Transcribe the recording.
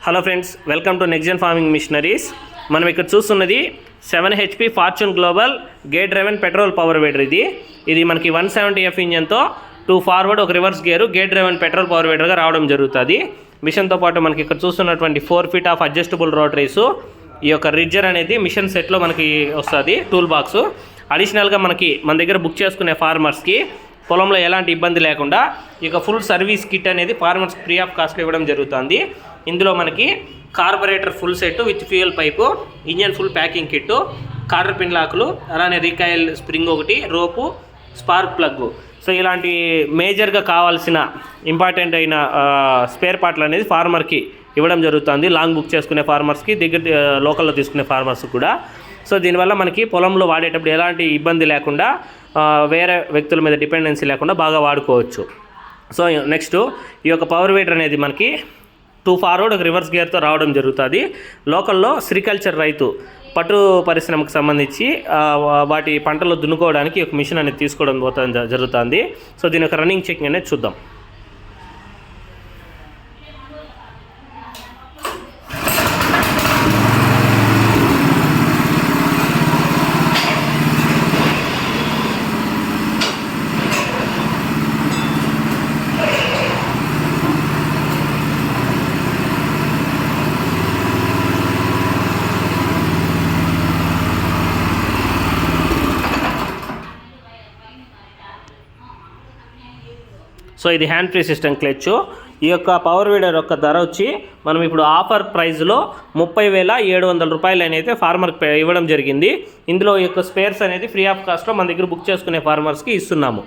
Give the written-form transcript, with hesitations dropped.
Hello friends, welcome to next farming machineries. మనం ఇక్కడ చూస్తున్నది 7 HP Fortune global gear driven petrol power weeder. ఇది మనకి 170F ఇంజన్తో 2 ఫార్వర్డ్ ఒక reverse gear driven petrol power వేడర్గా రావడం జరుగుతుంది. మిషన్తో పాటు మనకి ఇక్కడ చూస్తున్నటువంటి 4 feet ఆఫ్ అడ్జస్టబుల్ రోటరీస్, ఈ యొక్క రిడ్జర్ అనేది మిషన్ సెట్లో మనకి వస్తుంది, టూల్ బాక్స్. అడిషనల్గా మన దగ్గర బుక్ చేసుకునే ఫార్మర్స్కి పొలంలో ఎలాంటి ఇబ్బంది లేకుండా ఇక ఫుల్ సర్వీస్ కిట్ అనేది ఫార్మర్స్ ఫ్రీ ఆఫ్ కాస్ట్ ఇవ్వడం జరుగుతుంది. ఇందులో మనకి carburettor full set with fuel pipe, engine full packing kit, cotter pin లాకులు, అలానే రీకాయిల్ స్ప్రింగ్ ఒకటి, రోపు, స్పార్క్ ప్లగ్. సో ఇలాంటి మేజర్గా కావాల్సిన ఇంపార్టెంట్ అయిన స్పేర్ పార్ట్లు అనేది ఫార్మర్కి ఇవ్వడం జరుగుతుంది. లాంగ్ బుక్ చేసుకునే ఫార్మర్స్కి, లోకల్లో తీసుకునే ఫార్మర్స్ కూడా. సో దీనివల్ల మనకి పొలంలో వాడేటప్పుడు ఎలాంటి ఇబ్బంది లేకుండా, వేరే వ్యక్తుల మీద డిపెండెన్సీ లేకుండా బాగా వాడుకోవచ్చు. సో నెక్స్ట్ ఈ యొక్క పవర్ వీడర్ అనేది మనకి 2 ఫార్వర్డ్ ఒక రివర్స్ గేర్తో రావడం జరుగుతుంది. లోకల్లో సిరికల్చర్ రైతు పట్టు పరిశ్రమకు సంబంధించి వాటి పంటలు దున్నుకోవడానికి ఒక మిషన్ అనేది తీసుకోవడం జరుగుతుంది. సో దీని యొక్క రన్నింగ్ చెకింగ్ అనేది చూద్దాం. సో ఇది హ్యాండ్ ఫ్రీ సిస్టమ్ క్లచ్. ఈ యొక్క పవర్ వీడర్ యొక్క ధర వచ్చి మనం ఇప్పుడు ఆఫర్ ప్రైస్లో 30,700 రూపాయలు అనేది ఫార్మర్కి ఇవ్వడం జరిగింది. ఇందులో ఈ యొక్క స్పేర్స్ అనేది ఫ్రీ ఆఫ్ కాస్ట్లో మన దగ్గర బుక్ చేసుకునే ఫార్మర్స్కి ఇస్తున్నాము.